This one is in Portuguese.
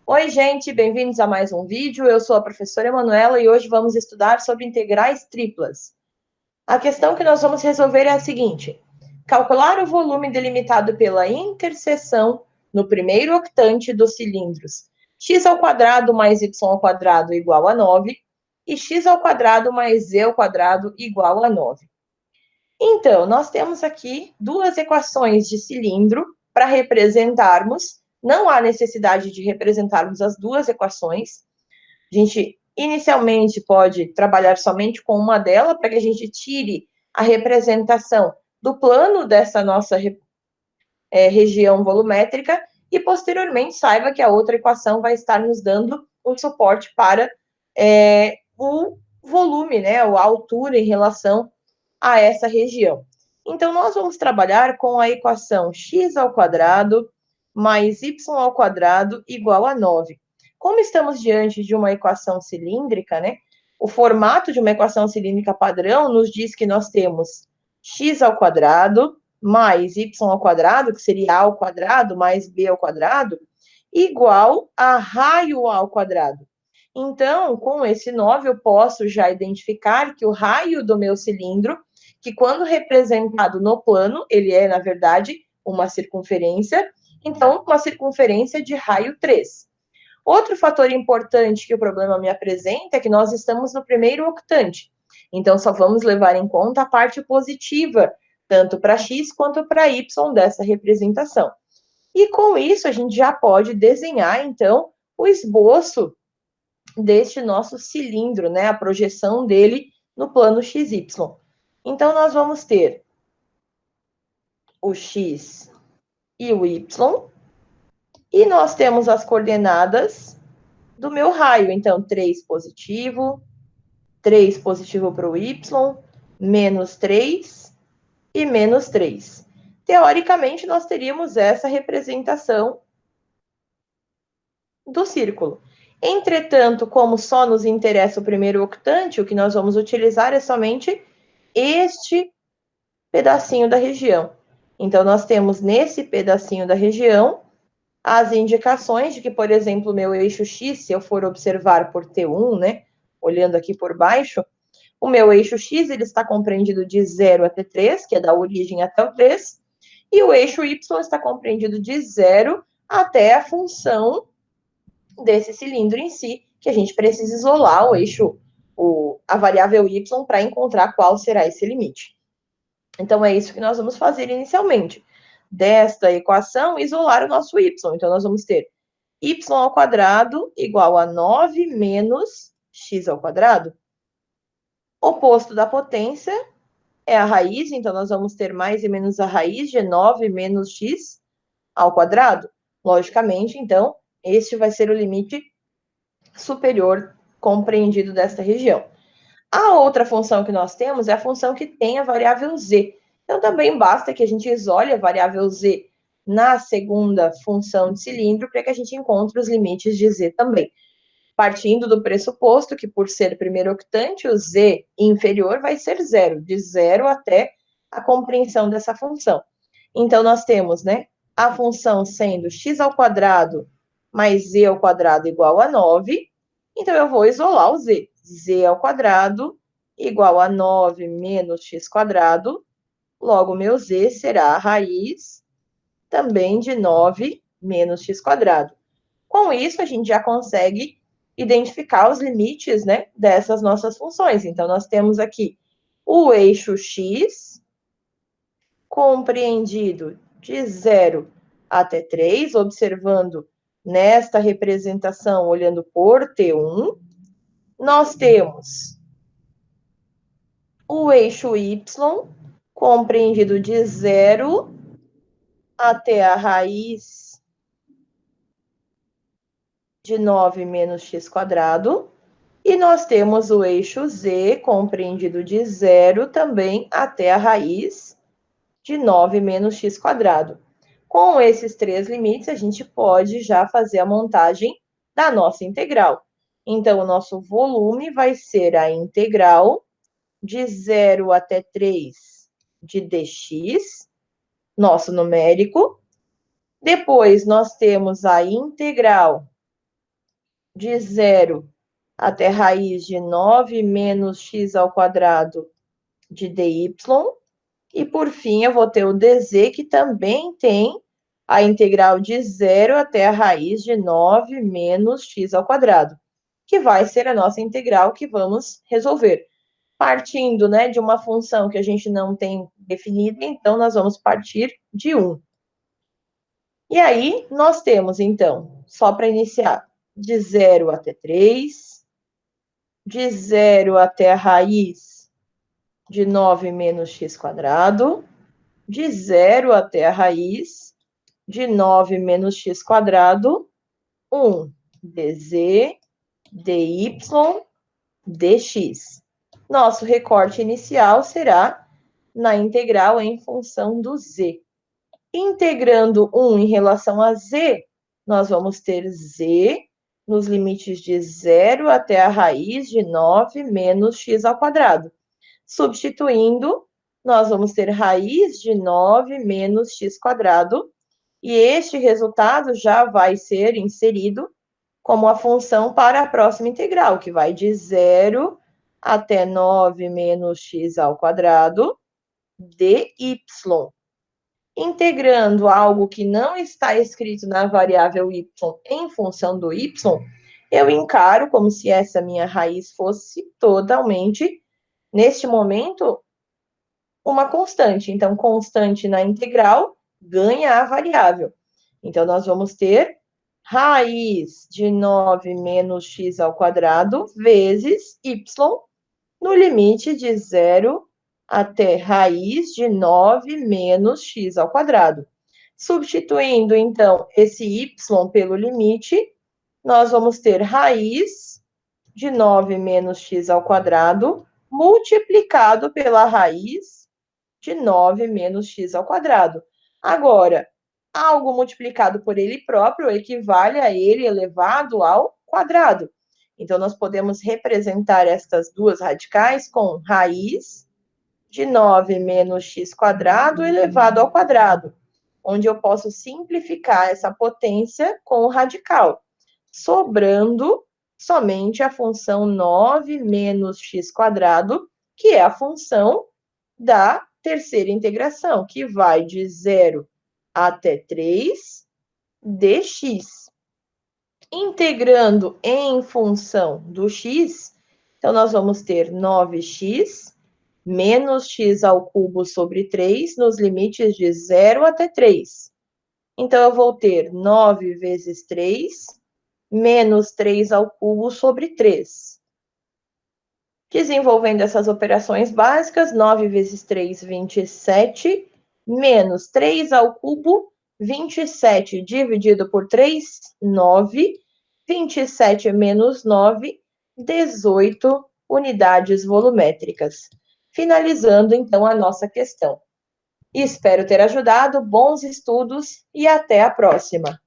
Oi, gente, bem-vindos a mais um vídeo. Eu sou a professora Emanuela e hoje vamos estudar sobre integrais triplas. A questão que nós vamos resolver é a seguinte: calcular o volume delimitado pela interseção no primeiro octante dos cilindros x ao quadrado mais y ao quadrado igual a 9 e x ao quadrado mais z ao quadrado igual a 9. Então, nós temos aqui duas equações de cilindro para representarmos. Não há necessidade de representarmos as duas equações. A gente, inicialmente, pode trabalhar somente com uma delas, para que a gente tire a representação do plano dessa nossa região volumétrica e, posteriormente, saiba que a outra equação vai estar nos dando o suporte para o volume, né, a altura em relação a essa região. Então, nós vamos trabalhar com a equação x ao quadrado mais y ao quadrado igual a 9. Como estamos diante de uma equação cilíndrica, né? O formato de uma equação cilíndrica padrão nos diz que nós temos x ao quadrado mais y ao quadrado, que seria a ao quadrado mais b ao quadrado, igual a raio ao quadrado. Então, com esse 9, eu posso já identificar que o raio do meu cilindro, que quando representado no plano, ele é, na verdade, uma circunferência, então, uma circunferência de raio 3. Outro fator importante que o problema me apresenta é que nós estamos no primeiro octante. Então, só vamos levar em conta a parte positiva, tanto para x quanto para y dessa representação. E com isso, a gente já pode desenhar, então, o esboço deste nosso cilindro, né? A projeção dele no plano XY. Então, nós vamos ter o x e o y, e nós temos as coordenadas do meu raio. Então, 3 positivo para o y, menos 3 e menos 3. Teoricamente, nós teríamos essa representação do círculo. Entretanto, como só nos interessa o primeiro octante, o que nós vamos utilizar é somente este pedacinho da região. Então, nós temos nesse pedacinho da região as indicações de que, por exemplo, o meu eixo X, se eu for observar por T1, né, olhando aqui por baixo, o meu eixo X ele está compreendido de 0 até 3, que é da origem até o 3, e o eixo Y está compreendido de 0 até a função desse cilindro em si, que a gente precisa isolar o eixo, a variável y, para encontrar qual será esse limite. Então, é isso que nós vamos fazer inicialmente. Desta equação, isolar o nosso y. Então, nós vamos ter y ao quadrado igual a 9 menos x ao quadrado. Oposto da potência é a raiz, então nós vamos ter mais e menos a raiz de 9 menos x ao quadrado. Logicamente, então, este vai ser o limite superior compreendido desta região. A outra função que nós temos é a função que tem a variável z. Então, também basta que a gente isole a variável z na segunda função de cilindro para que a gente encontre os limites de z também. Partindo do pressuposto que, por ser primeiro octante, o z inferior vai ser zero, de 0 até a compreensão dessa função. Então, nós temos, né, a função sendo x ao quadrado mais z ao quadrado igual a 9. Então, eu vou isolar o z. Z ao quadrado igual a 9 menos x quadrado. Logo, meu z será a raiz também de 9 menos x quadrado. Com isso, a gente já consegue identificar os limites, né, dessas nossas funções. Então, nós temos aqui o eixo x compreendido de 0 até 3, observando nesta representação, olhando por T1. Nós temos o eixo y compreendido de 0 até a raiz de 9 menos x quadrado. E nós temos o eixo z compreendido de 0 também até a raiz de 9 menos x quadrado. Com esses três limites, a gente pode já fazer a montagem da nossa integral. Então, o nosso volume vai ser a integral de 0 até 3 de dx, nosso numérico. Depois, nós temos a integral de 0 até raiz de 9 menos x ao quadrado de dy. E, por fim, eu vou ter o dz, que também tem a integral de 0 até a raiz de 9 menos x ao quadrado, que vai ser a nossa integral que vamos resolver. Partindo, né, de uma função que a gente não tem definida, então, nós vamos partir de 1. E aí, nós temos, então, só para iniciar, de 0 até 3, de 0 até a raiz de 9 menos x quadrado, de 0 até a raiz de 9 menos x quadrado, 1 dz, dy, dx. Nosso recorte inicial será na integral em função do z. Integrando 1 em relação a z, nós vamos ter z nos limites de 0 até a raiz de 9 menos x ao quadrado. Substituindo, nós vamos ter raiz de 9 menos x quadrado, e este resultado já vai ser inserido como a função para a próxima integral, que vai de 0 até 9 menos x ao quadrado dy. Integrando algo que não está escrito na variável y em função do y, eu encaro como se essa minha raiz fosse totalmente, neste momento, uma constante. Então, constante na integral ganha a variável. Então, nós vamos ter raiz de 9 menos x ao quadrado vezes y no limite de 0 até raiz de 9 menos x ao quadrado. Substituindo, então, esse y pelo limite, nós vamos ter raiz de 9 menos x ao quadrado multiplicado pela raiz de 9 menos x ao quadrado. Agora, algo multiplicado por ele próprio equivale a ele elevado ao quadrado. Então, nós podemos representar estas duas radicais com raiz de 9 menos x quadrado elevado ao quadrado, onde eu posso simplificar essa potência com o radical, sobrando somente a função 9 menos x quadrado, que é a função da terceira integração, que vai de 0 até 3 dx. Integrando em função do x, então, nós vamos ter 9x menos x ao cubo sobre 3 nos limites de 0 até 3. Então, eu vou ter 9 vezes 3 menos 3 ao cubo sobre 3. Desenvolvendo essas operações básicas, 9 vezes 3, 27, menos 3 ao cubo, 27 dividido por 3, 9. 27 menos 9, 18 unidades volumétricas. Finalizando, então, a nossa questão. Espero ter ajudado, bons estudos e até a próxima!